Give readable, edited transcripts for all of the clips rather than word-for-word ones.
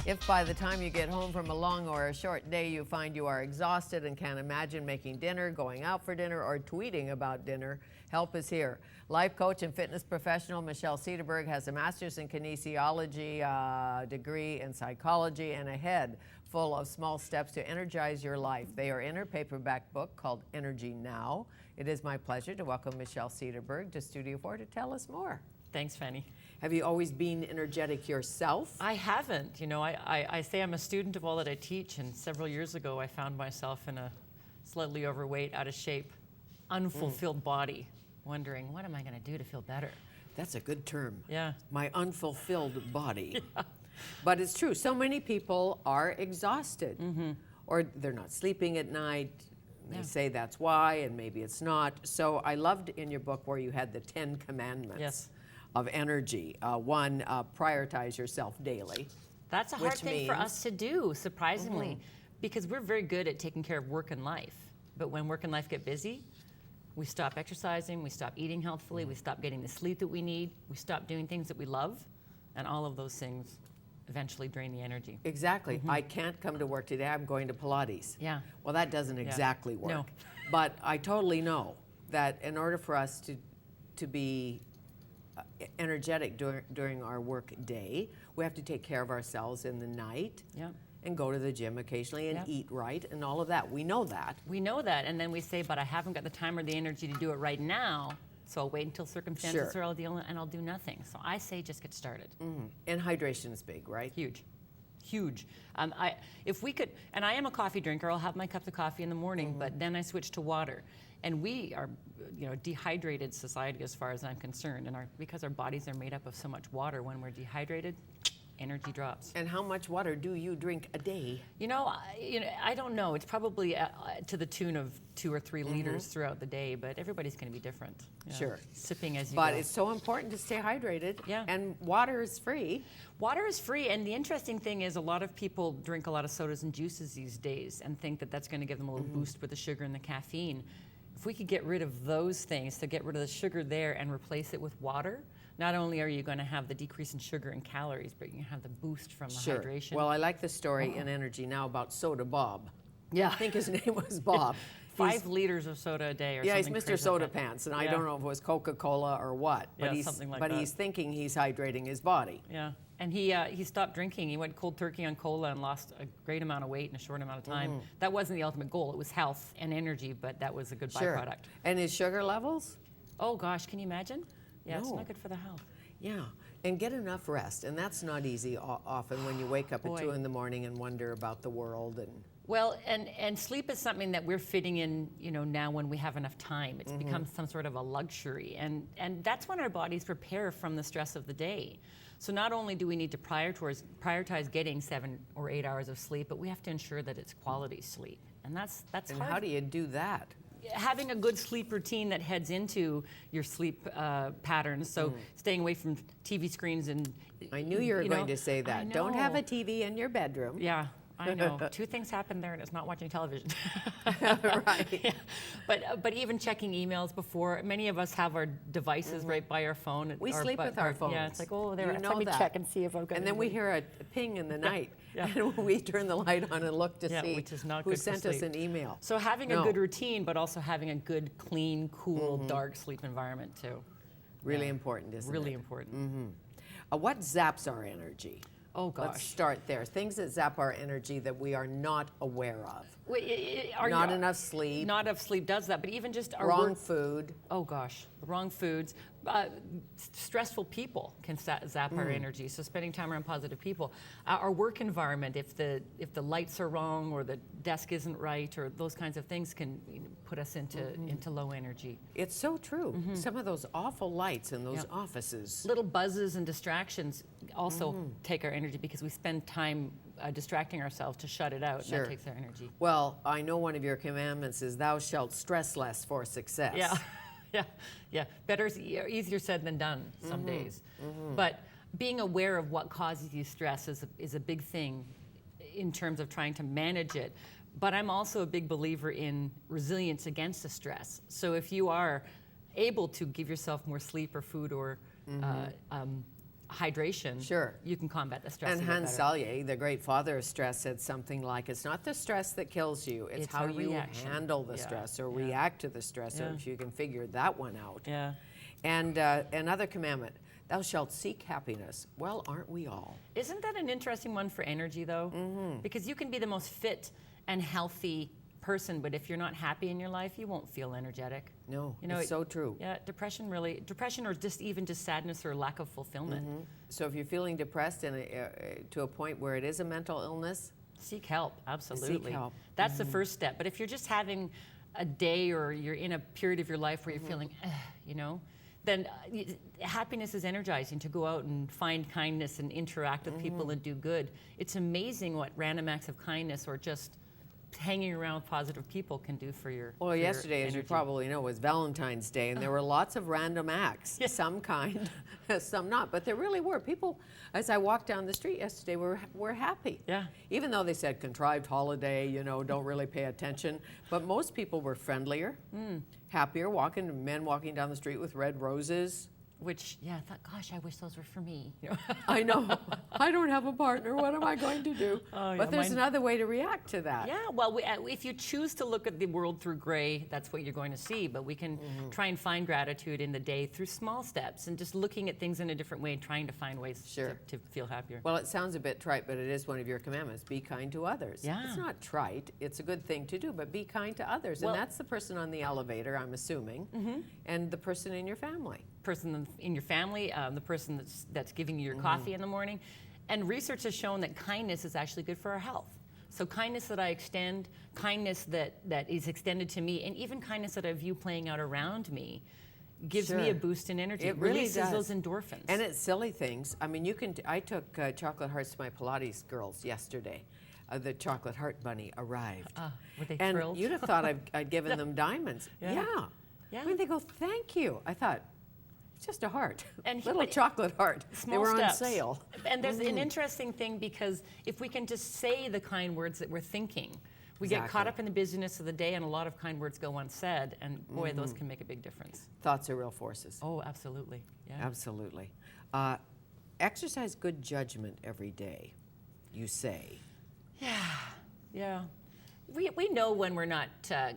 If by the time you get home from a long or a short day you find you are exhausted and can't imagine making dinner, going out for dinner, or tweeting about dinner, help is here. Life coach and fitness professional Michelle Cederberg has a master's in kinesiology, degree in psychology, and a head full of small steps to energize your life. They are in her paperback book called Energy Now. It is my pleasure to welcome Michelle Cederberg to Studio 4 to tell us more. Thanks, Fanny. Have you always been energetic yourself? I haven't. You know, I say I'm a student of all that I teach, and several years ago I found myself in a slightly overweight, out of shape, unfulfilled body, wondering, what am I going to do to feel better? That's a good term. Yeah. My unfulfilled body. Yeah. But it's true. So many people are exhausted, or they're not sleeping at night. They say that's why, and maybe it's not. So I loved in your book where you had the 10 commandments of energy. One, prioritize yourself daily. That's a hard thing for us to do, surprisingly, because we're very good at taking care of work and life. But when work and life get busy, we stop exercising, we stop eating healthfully, we stop getting the sleep that we need, we stop doing things that we love, and all of those things eventually drain the energy. Exactly. I can't come to work today, I'm going to Pilates. Yeah. Well, that doesn't exactly work. No. But I totally know that in order for us to be energetic during our work day, we have to take care of ourselves in the night and go to the gym occasionally and eat right and all of that. We know that. We know that, and then we say, but I haven't got the time or the energy to do it right now, so I'll wait until circumstances are ideal and I'll do nothing. So I say just get started. And hydration is big, right? Huge. Huge. If we could, and I am a coffee drinker, I'll have my cups of coffee in the morning, but then I switch to water. And we are, you know, dehydrated society as far as I'm concerned, and because our bodies are made up of so much water, when we're dehydrated, energy drops. And how much water do you drink a day? You know, I don't know. It's probably to the tune of 2 or 3 liters throughout the day, but everybody's going to be different. You know, sure. Sipping as you go. But go. it's so important to stay hydrated. Yeah. And water is free. Water is free, and the interesting thing is a lot of people drink a lot of sodas and juices these days and think that that's going to give them a little boost with the sugar and the caffeine. If we could get rid of those things, to get rid of the sugar there and replace it with water, not only are you going to have the decrease in sugar and calories, but you can have the boost from the hydration. Well, I like the story in Energy Now about Soda Bob. Yeah. I think his name was Bob. 5 liters of soda a day or something. He's Mr. Soda Pants, and I don't know if it was Coca-Cola or what, but something like that. He's thinking he's hydrating his body. Yeah, and he stopped drinking. He went cold turkey on cola and lost a great amount of weight in a short amount of time. That wasn't the ultimate goal. It was health and energy, but that was a good byproduct. And his sugar levels? Oh gosh, can you imagine? Yeah, No. It's not good for the health. Yeah, and get enough rest, and that's not easy often when you wake up at 2 in the morning and wonder about the world and. Well, and sleep is something that we're fitting in, you know, now when we have enough time. It's become some sort of a luxury, and that's when our bodies prepare from the stress of the day. So not only do we need to prioritize getting 7 or 8 hours of sleep, but we have to ensure that it's quality sleep, and that's And hard. how do you do that? Having a good sleep routine that heads into your sleep patterns, so staying away from TV screens and. I knew you were going to say that. Don't have a TV in your bedroom. Yeah. I know. 2 things happen there, and it's not watching television. Right. Yeah. But even checking emails before, many of us have our devices right by our phone. We sleep with our phones. Yeah, it's like, oh, there. Let me check and see if I've got. And then we hear a ping in the night, Yeah. and we turn the light on and look to see which is not who good for sent us sleep. an email. So having a good routine, but also having a good, clean, cool, dark sleep environment too. Really important, isn't it? Really important. What zaps our energy? Oh gosh. Let's start there. Things that zap our energy that we are not aware of. Not enough sleep. Not enough sleep does that, but even just our wrong food. Oh gosh, the wrong foods. Stressful people can zap our energy. So spending time around positive people. Our work environment, if the lights are wrong or the desk isn't right or those kinds of things can put us into low energy. It's so true. Some of those awful lights in those offices. Little buzzes and distractions also take our energy because we spend time distracting ourselves to shut it out, and that takes our energy. Well, I know one of your commandments is thou shalt stress less for success. Yeah. Better, easier said than done some days. But being aware of what causes you stress is a big thing in terms of trying to manage it. But I'm also a big believer in resilience against the stress. So if you are able to give yourself more sleep or food or hydration, Sure. you can combat the stress. And a bit Hans better. Selye, the great father of stress, said something like, it's not the stress that kills you, it's how our you reaction. handle the Yeah, stress or yeah. react to the stress, or Yeah. if you can figure that one out. Yeah. And another commandment, thou shalt seek happiness. Well, aren't we all? Isn't that an interesting one for energy, though? Because you can be the most fit and healthy person, but if you're not happy in your life, you won't feel energetic. No, You know, it's so true. Yeah, depression or just even just sadness or lack of fulfillment. So if you're feeling depressed and to a point where it is a mental illness, Seek help, absolutely. help. That's the first step. But if you're just having a day or you're in a period of your life where you're feeling, you know, then happiness is energizing to go out and find kindness and interact with people and do good. It's amazing what random acts of kindness or just hanging around with positive people can do for your well, for your yesterday, as you energy. probably know, was Valentine's Day, and there were lots of random acts, some kind, some not. But there really were. People, as I walked down the street yesterday, were happy. Yeah. Even though they said contrived holiday, you know, don't really pay attention. But most people were friendlier, happier, men walking down the street with red roses. Which, yeah, I thought, gosh, I wish those were for me. You know? I know. I don't have a partner. What am I going to do? Oh, yeah, but there's mine- another way to react to that. Yeah, well, if you choose to look at the world through gray, that's what you're going to see. But we can try and find gratitude in the day through small steps and just looking at things in a different way and trying to find ways Sure. to feel happier. Well, it sounds a bit trite, but it is one of your commandments. Be kind to others. Yeah. It's not trite. It's a good thing to do, but be kind to others. Well- And that's the person on the elevator, I'm assuming, and the person in your family. Person in your family, the person that's giving you your coffee in the morning. And research has shown that kindness is actually good for our health. So kindness that I extend, kindness that is extended to me, and even kindness that I view playing out around me gives me Sure. a boost in energy. It really releases does. those endorphins. And it's silly things. I mean, I took chocolate hearts to my Pilates girls yesterday. The chocolate heart bunny arrived. Were they and thrilled? you'd have thought I'd given them diamonds. Yeah. I mean, they go, thank you. I thought, it's just a heart. And little but chocolate heart. They Small were steps. on sale. And there's an interesting thing because if we can just say the kind words that we're thinking, we get caught Exactly. up in the busyness of the day and a lot of kind words go unsaid, and boy, those can make a big difference. Thoughts are real forces. Oh, absolutely. Yeah. Absolutely. Exercise good judgment every day, you say. Yeah. We know when we're not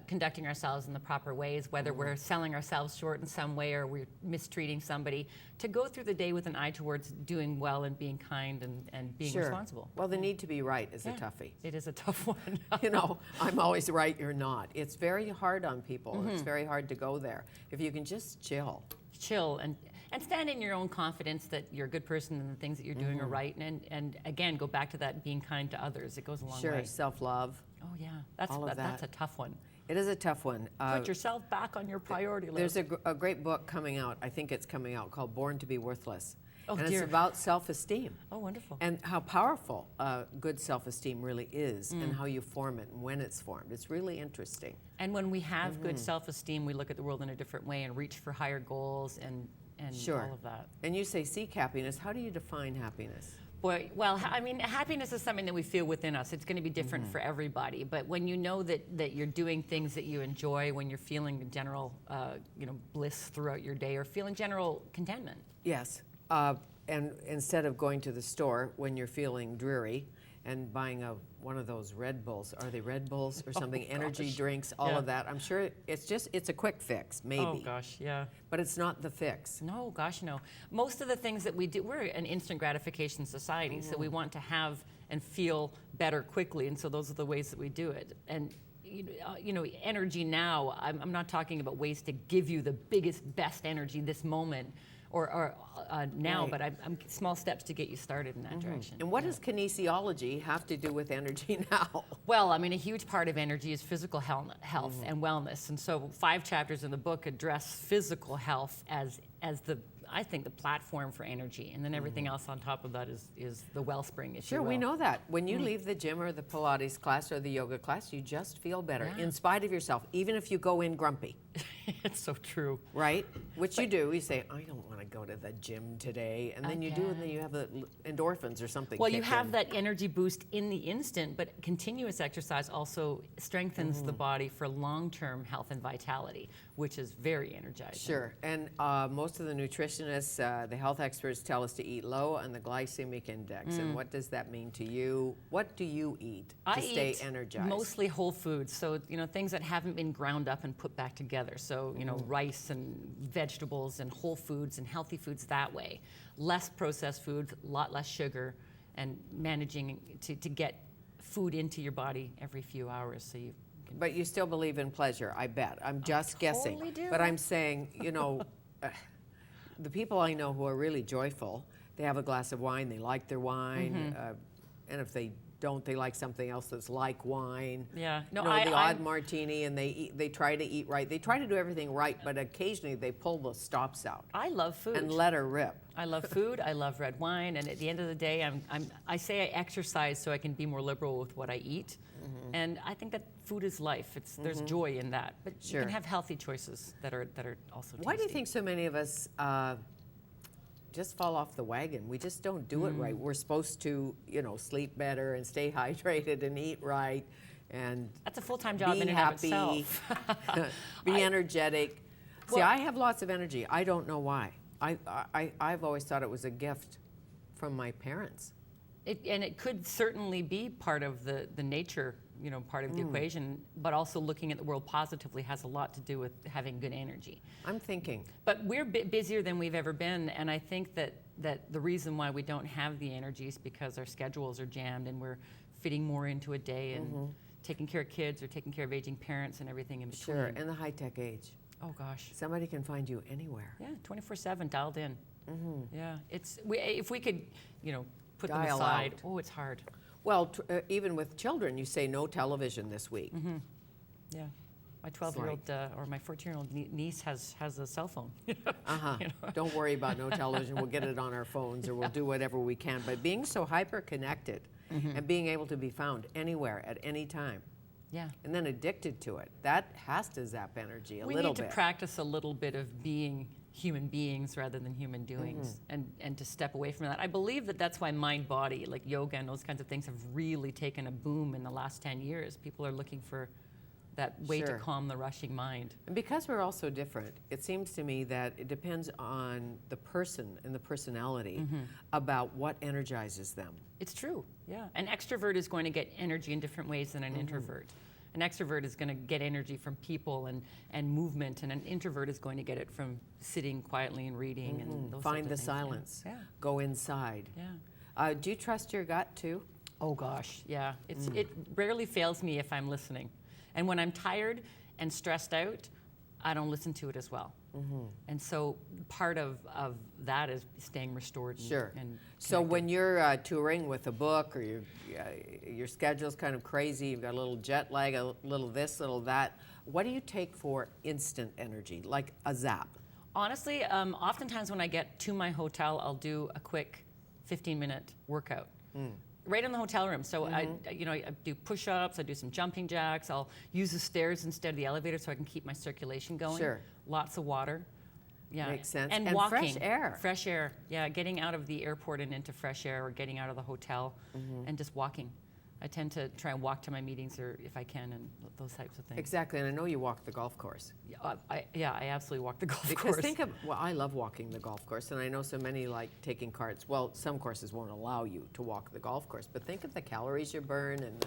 conducting ourselves in the proper ways, whether we're selling ourselves short in some way or we're mistreating somebody, to go through the day with an eye towards doing well and being kind and being responsible. Well, the need to be right is a Yeah. toughie. It is a tough one. You know, I'm always right, you're not. It's very hard on people. It's very hard to go there. If you can just chill. Chill and stand in your own confidence that you're a good person and the things that you're doing are right. And again, go back to that being kind to others. It goes a long Sure, way. self-love. Oh, yeah. That's all of that's that. a tough one. It is a tough one. Put yourself back on your priority list. There's a great book coming out, I think it's coming out, called Born to be Worthless. Oh, and dear. it's about self-esteem. Oh, wonderful. And how powerful good self-esteem really is and how you form it and when it's formed. It's really interesting. And when we have good self-esteem, we look at the world in a different way and reach for higher goals and Sure. all of that. And you say seek happiness. How do you define happiness? Boy, well, I mean, happiness is something that we feel within us. It's going to be different for everybody. But when you know that you're doing things that you enjoy, when you're feeling general, bliss throughout your day, or feeling general contentment. Yes. And instead of going to the store when you're feeling dreary and buying one of those Red Bulls, are they Red Bulls or something, energy gosh. drinks, all Yeah. of that, I'm sure it's a quick fix, maybe. Oh gosh, yeah. But it's not the fix. No, gosh, no. Most of the things that we do, we're an instant gratification society, so we want to have and feel better quickly, and so those are the ways that we do it. And energy now, I'm not talking about ways to give you the biggest, best energy this moment or now, Right. but I'm small steps to get you started in that direction. And what does kinesiology have to do with energy now? Well, I mean, a huge part of energy is physical health and wellness. And so 5 chapters in the book address physical health as I think the platform for energy. And then everything else on top of that is the wellspring, if Sure, you will. we know that. When you leave the gym or the Pilates class or the yoga class, you just feel better Yeah. in spite of yourself, even if you go in grumpy. It's so true. Right? Which you do. You say, I don't want to go to the gym today. And then you do, and then you have the endorphins or something. Well, you kick have in. that energy boost in the instant, but continuous exercise also strengthens the body for long-term health and vitality, which is very energizing. Sure. And most of the nutritionists, the health experts tell us to eat low on the glycemic index. And what does that mean to you? What do you eat to stay eat energized? mostly whole foods, so things that haven't been ground up and put back together. So rice and vegetables and whole foods and healthy foods that way. Less processed foods, a lot less sugar, and managing to get food into your body every few hours. So you. But you still believe in pleasure, I bet. I'm just guessing. totally do. But I'm saying, the people I know who are really joyful, they have a glass of wine, they like their wine, and if they don't, they like something else that's like wine. Yeah. No, the odd martini, and they try to eat right. They try to do everything right, but occasionally they pull the stops out. I love food. And let her rip. I love food. I love red wine, and at the end of the day, I say I exercise so I can be more liberal with what I eat, and I think that food is life. There's joy in that, but you can have healthy choices that are also tasty. Why do you think so many of us just fall off the wagon? We just don't do it right. We're supposed to, sleep better and stay hydrated and eat right, and that's a full-time job be in and happy, of itself. be energetic. See, I have lots of energy. I don't know why. I've always thought it was a gift from my parents. And it could certainly be part of the nature, part of the equation, but also looking at the world positively has a lot to do with having good energy. I'm thinking. But we're a bit busier than we've ever been, and I think that the reason why we don't have the energy is because our schedules are jammed and we're fitting more into a day and taking care of kids or taking care of aging parents and everything in between. Sure, in the high-tech age. Oh, gosh. Somebody can find you anywhere. Yeah, 24/7, dialed in. Yeah, if we could, put them Dial aside. out. Oh, it's hard. Well, even with children, you say no television this week. Yeah, my 12-year-old or my 14-year-old niece has a cell phone. Don't worry about no television. We'll get it on our phones, or we'll do whatever we can. But being so hyper-connected and being able to be found anywhere at any time, Yeah. and then addicted to it, that has to zap energy a We little need to bit. practice a little bit of being human beings rather than human doings, and to step away from that. I believe that's why mind-body, like yoga and those kinds of things, have really taken a boom in the last 10 years. People are looking for that way to Sure. calm the rushing mind. And because we're all so different, it seems to me that it depends on the person and the personality about what energizes them. It's true, yeah. An extrovert is going to get energy in different ways than an introvert. An extrovert is going to get energy from people and movement, and an introvert is going to get it from sitting quietly and reading and those Find the sorts of things. silence. Yeah. Go inside. Yeah. Do you trust your gut too? Oh gosh, yeah. It rarely fails me if I'm listening. And when I'm tired and stressed out, I don't listen to it as well. And so part of that is staying restored. Sure. And So connected. when you're touring with a book, or your schedule's kind of crazy, you've got a little jet lag, a little this, little that, what do you take for instant energy, like a zap? Honestly, oftentimes when I get to my hotel, I'll do a quick 15-minute workout. Right in the hotel room. So I do push-ups, I do some jumping jacks, I'll use the stairs instead of the elevator so I can keep my circulation going. Sure. Lots of water. Yeah. Makes sense. And And walking. fresh air. Fresh air. Yeah, getting out of the airport and into fresh air, or getting out of the hotel and just walking. I tend to try and walk to my meetings, or if I can, and those types of things. Exactly, and I know you walk the golf course. I absolutely walk the golf Because course. I love walking the golf course, and I know so many like taking carts. Well, some courses won't allow you to walk the golf course, but think of the calories you burn and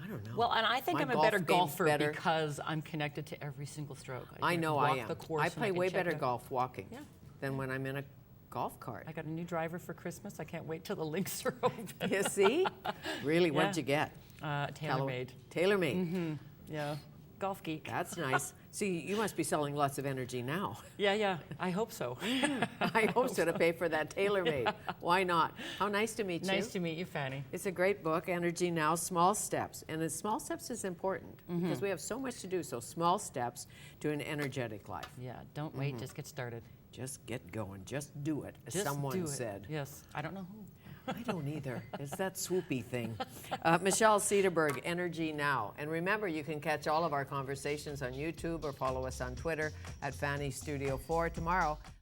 I don't know. Well, and I think My I'm a golf better game's golfer better. because I'm connected to every single stroke. I can know walk I am. The course I and play can way check better it out. golf walking Yeah. than when I'm in a golf cart. I got a new driver for Christmas. I can't wait till the links are open. You see? Really, what'd Yeah. you get? TaylorMade. TaylorMade. Yeah. Golf geek. That's nice. So you must be selling lots of energy now. Yeah. I hope so. I hope so, to pay for that TaylorMade. Why not? How nice to meet you. Nice to meet you, Fanny. It's a great book, Energy Now, Small Steps. And small steps is important because we have so much to do. So small steps to an energetic life. Yeah. Don't wait. Just get started. Just get going. Just do it, as Just someone do it. said. Yes. I don't know who. I don't either. It's that swoopy thing. Michelle Cederberg, Energy Now. And remember, you can catch all of our conversations on YouTube or follow us on Twitter at Fanny Studio 4 tomorrow.